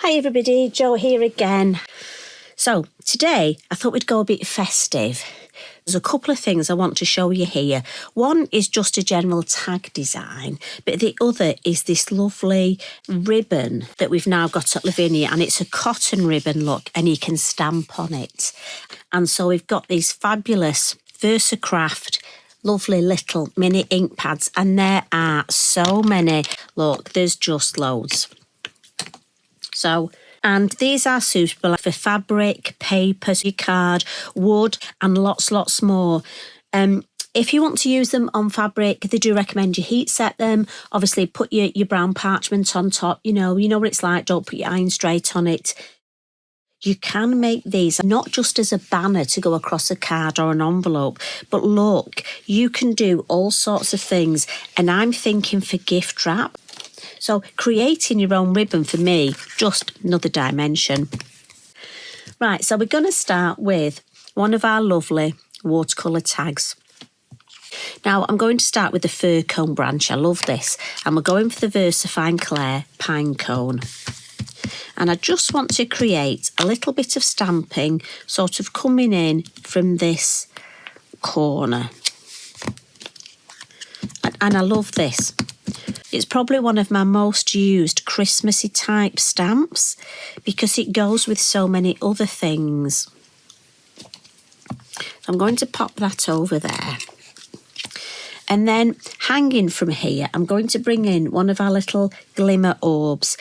Hi everybody, Jo here again. So today I thought we'd go a bit festive. There's a couple of things I want to show you here. One is just a general tag design, but the other is this lovely ribbon that we've now got at Lavinia, and it's a cotton ribbon, look, and you can stamp on it. And so we've got these fabulous Versacraft lovely little mini ink pads, and there are so many. Look, there's just loads. So, and these are suitable for fabric, paper, card, wood, and lots more. If you want to use them on fabric, they do recommend you heat set them. Obviously, put your brown parchment on top. You know what it's like. Don't put your iron straight on it. You can make these not just as a banner to go across a card or an envelope, but look, you can do all sorts of things. And I'm thinking for gift wrap. So creating your own ribbon for me, just another dimension. Right, so we're going to start with one of our lovely watercolour tags. Now I'm going to start with the fir cone branch. I love this. And we're going for the Versafine Claire pine cone. And I just want to create a little bit of stamping sort of coming in from this corner. And I love this. It's probably one of my most used Christmassy type stamps because it goes with so many other things. I'm going to pop that over there. And then hanging from here, I'm going to bring in one of our little glimmer orbs.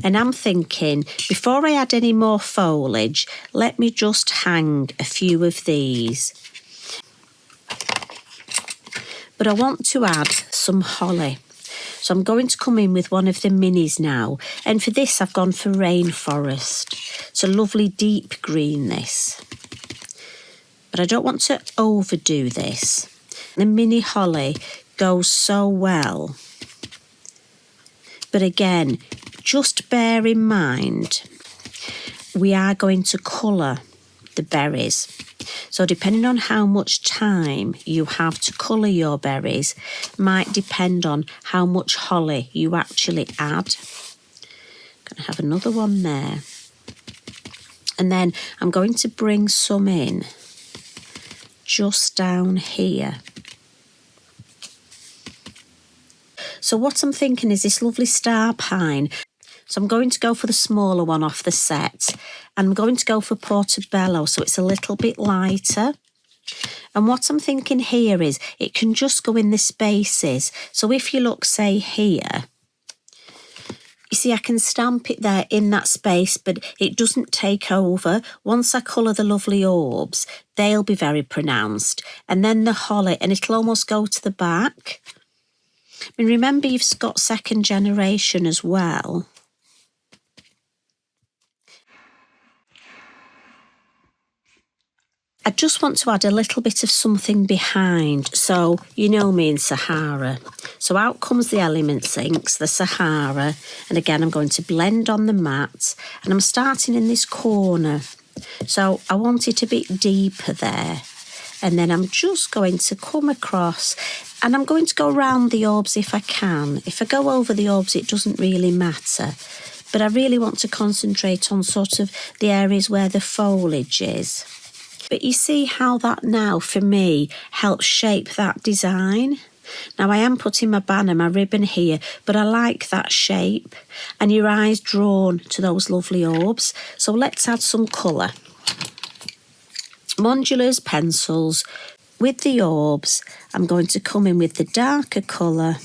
And I'm thinking, before I add any more foliage, let me just hang a few of these. But I want to add some holly. So I'm going to come in with one of the minis now. And for this, I've gone for rainforest. It's a lovely deep green, this. But I don't want to overdo this. The mini holly goes so well. But again, just bear in mind, we are going to colour the berries. So depending on how much time you have to colour your berries might depend on how much holly you actually add. Going to have another one there. And then I'm going to bring some in just down here. So what I'm thinking is this lovely star pine. So I'm going to go for the smaller one off the set. And I'm going to go for Portobello, so it's a little bit lighter. And what I'm thinking here is it can just go in the spaces. So if you look, say, here, you see I can stamp it there in that space, but it doesn't take over. Once I colour the lovely orbs, they'll be very pronounced. And then the holly, and it'll almost go to the back. I mean, remember, you've got second generation as well. I just want to add a little bit of something behind. So, you know me in Sahara. So out comes the Elements inks, the Sahara. And again, I'm going to blend on the mat. And I'm starting in this corner. So I want it a bit deeper there. And then I'm just going to come across. And I'm going to go around the orbs if I can. If I go over the orbs, it doesn't really matter. But I really want to concentrate on sort of the areas where the foliage is. But you see how that now, for me, helps shape that design? Now, I am putting my banner, my ribbon here, but I like that shape. And your eyes drawn to those lovely orbs. So let's add some colour. Modulars, pencils. With the orbs, I'm going to come in with the darker colour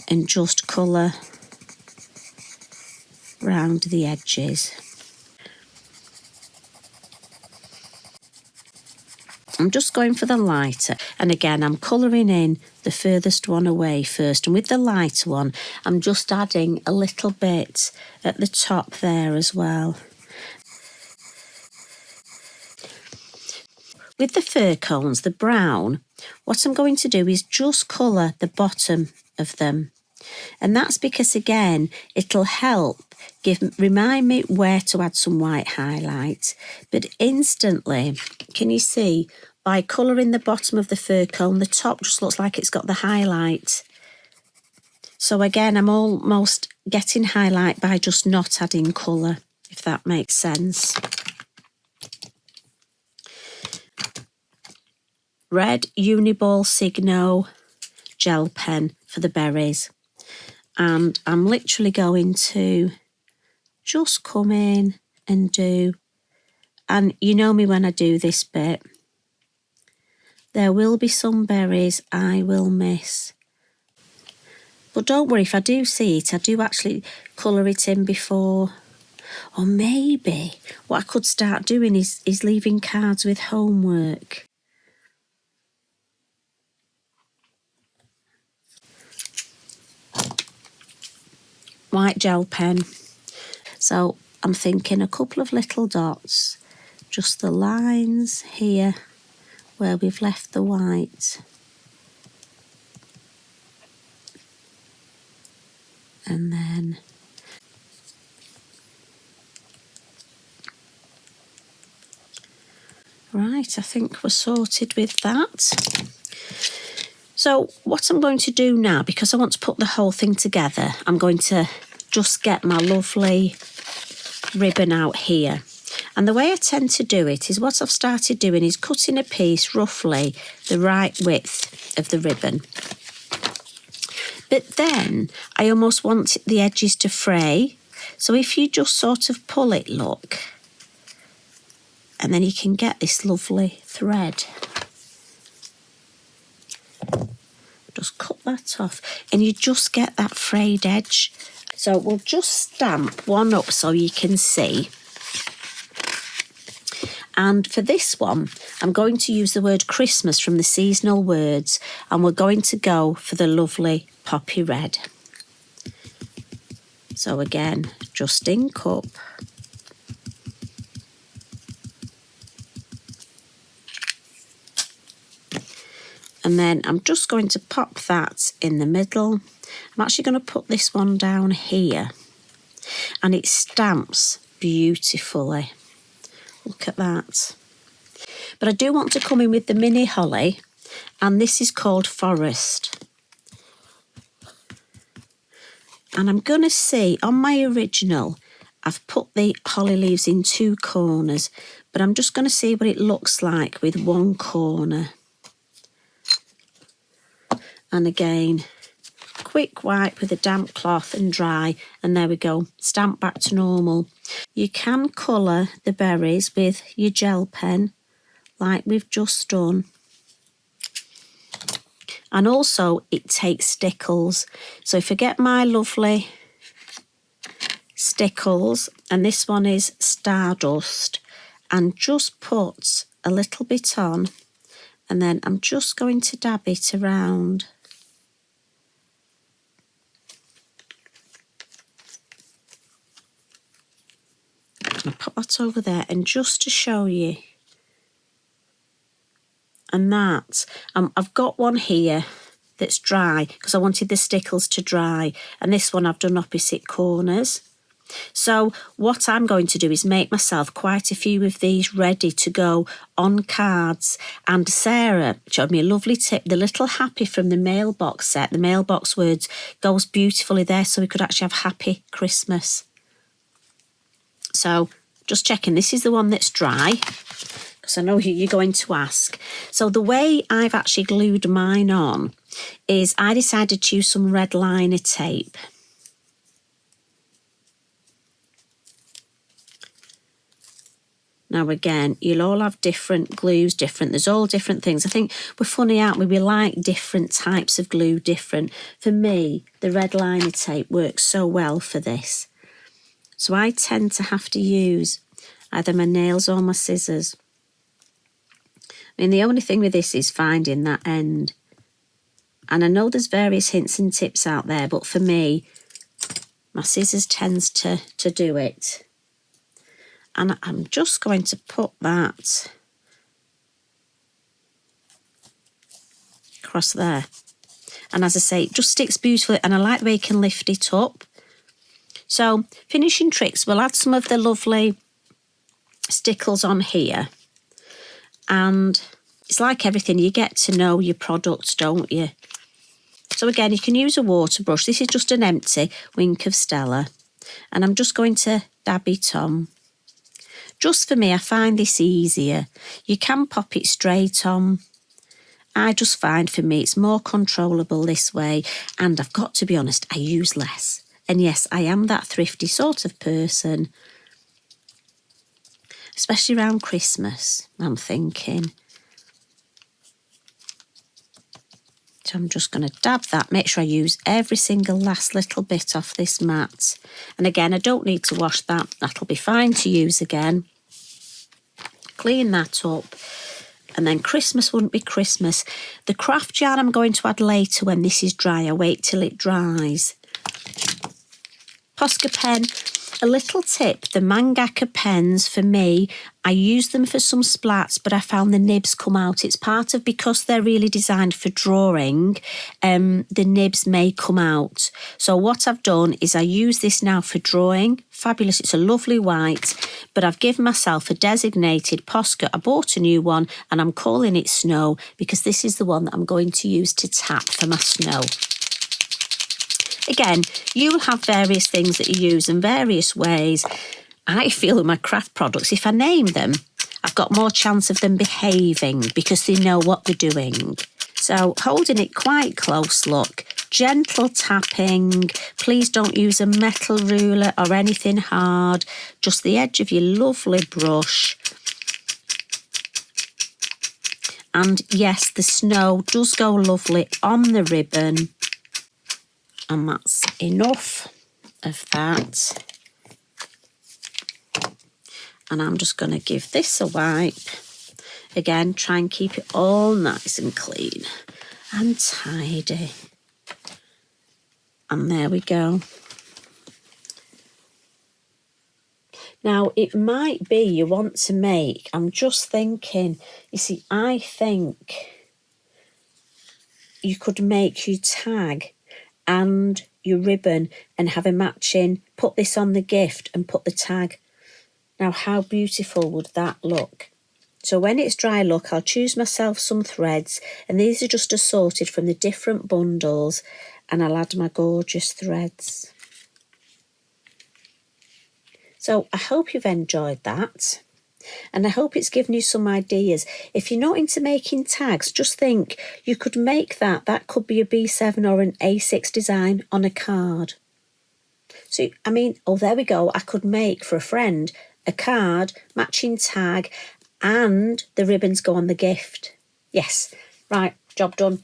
and just colour round the edges. I'm just going for the lighter, and again I'm colouring in the furthest one away first, and with the lighter one I'm just adding a little bit at the top there as well. With the fir cones, the brown, what I'm going to do is just colour the bottom of them. And that's because, again, it'll help remind me where to add some white highlight. But instantly, can you see, by colouring the bottom of the fir cone, the top just looks like it's got the highlight. So again, I'm almost getting highlight by just not adding colour, if that makes sense. Red Uniball Signo gel pen for the berries. And I'm literally going to just come in and do, and you know me when I do this bit, there will be some berries I will miss. But don't worry, if I do see it, I do actually colour it in before. Or maybe what I could start doing is leaving cards with homework. White gel pen. So I'm thinking a couple of little dots, just the lines here where we've left the white. And then right, I think we're sorted with that. So what I'm going to do now, because I want to put the whole thing together, I'm going to just get my lovely ribbon out here. And the way I tend to do it is what I've started doing is cutting a piece roughly the right width of the ribbon. But then I almost want the edges to fray. So if you just sort of pull it, look, and then you can get this lovely thread. Just cut that off and you just get that frayed edge. So we'll just stamp one up so you can see. And for this one, I'm going to use the word Christmas from the seasonal words, and we're going to go for the lovely poppy red. So again, just ink up. And then I'm just going to pop that in the middle. I'm actually going to put this one down here. And it stamps beautifully. Look at that. But I do want to come in with the mini holly. And this is called Forest. And I'm going to see, on my original, I've put the holly leaves in 2 corners. But I'm just going to see what it looks like with 1 corner. And again, quick wipe with a damp cloth and dry, and there we go, stamp back to normal. You can colour the berries with your gel pen, like we've just done. And also, it takes Stickles. So if I get my lovely Stickles, and this one is Stardust, and just put a little bit on, and then I'm just going to dab it around. I'll pop that over there, and just to show you, and that, I've got one here that's dry because I wanted the Stickles to dry, and this one I've done opposite corners. So what I'm going to do is make myself quite a few of these ready to go on cards. And Sarah showed me a lovely tip. The little happy from the mailbox set, the mailbox words, goes beautifully there, so we could actually have Happy Christmas. So just checking, this is the one that's dry, because I know you're going to ask. So the way I've actually glued mine on is I decided to use some red liner tape. Now again, you'll all have different glues, there's all different things. I think we're funny, aren't we? We like different types of glue, different. For me, the red liner tape works so well for this. So I tend to have to use either my nails or my scissors. I mean, the only thing with this is finding that end. And I know there's various hints and tips out there, but for me, my scissors tends to do it. And I'm just going to put that across there. And as I say, it just sticks beautifully, and I like the way you can lift it up. So, finishing tricks, we'll add some of the lovely Stickles on here. And it's like everything, you get to know your product, don't you? So again, you can use a water brush. This is just an empty Wink of Stella. And I'm just going to dab it on. Just for me, I find this easier. You can pop it straight on. I just find for me it's more controllable this way. And I've got to be honest, I use less. And yes, I am that thrifty sort of person. Especially around Christmas, I'm thinking. So I'm just going to dab that, make sure I use every single last little bit off this mat. And again, I don't need to wash that. That'll be fine to use again. Clean that up. And then Christmas wouldn't be Christmas. The craft yarn I'm going to add later when this is dry. I wait till it dries. Posca pen. A little tip, the Mangaka pens for me, I use them for some splats, but I found the nibs come out. It's part of, because they're really designed for drawing, the nibs may come out. So what I've done is I use this now for drawing. Fabulous, it's a lovely white, but I've given myself a designated Posca. I bought a new one and I'm calling it Snow because this is the one that I'm going to use to tap for my snow. Again, you'll have various things that you use in various ways. I feel with my craft products, if I name them, I've got more chance of them behaving because they know what they're doing. So holding it quite close, look, gentle tapping. Please don't use a metal ruler or anything hard, just the edge of your lovely brush. And yes, the snow does go lovely on the ribbon. And that's enough of that. And I'm just going to give this a wipe. Again, try and keep it all nice and clean and tidy. And there we go. Now, it might be you want to make, I'm just thinking, you see, I think you could make your tag and your ribbon and have a matching, put this on the gift and put the tag. Now, how beautiful would that look? So when it's dry, look, I'll choose myself some threads, and these are just assorted from the different bundles, and I'll add my gorgeous threads. So I hope you've enjoyed that. And I hope it's given you some ideas. If you're not into making tags, just think you could make that. That could be a B7 or an A6 design on a card. So, I mean, oh, there we go. I could make for a friend a card, matching tag, and the ribbons go on the gift. Yes, right, job done.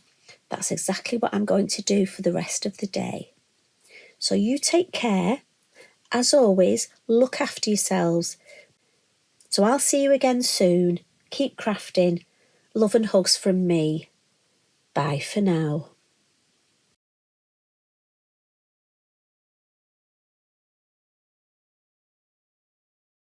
That's exactly what I'm going to do for the rest of the day. So you take care. As always, look after yourselves. So I'll see you again soon. Keep crafting. Love and hugs from me. Bye for now.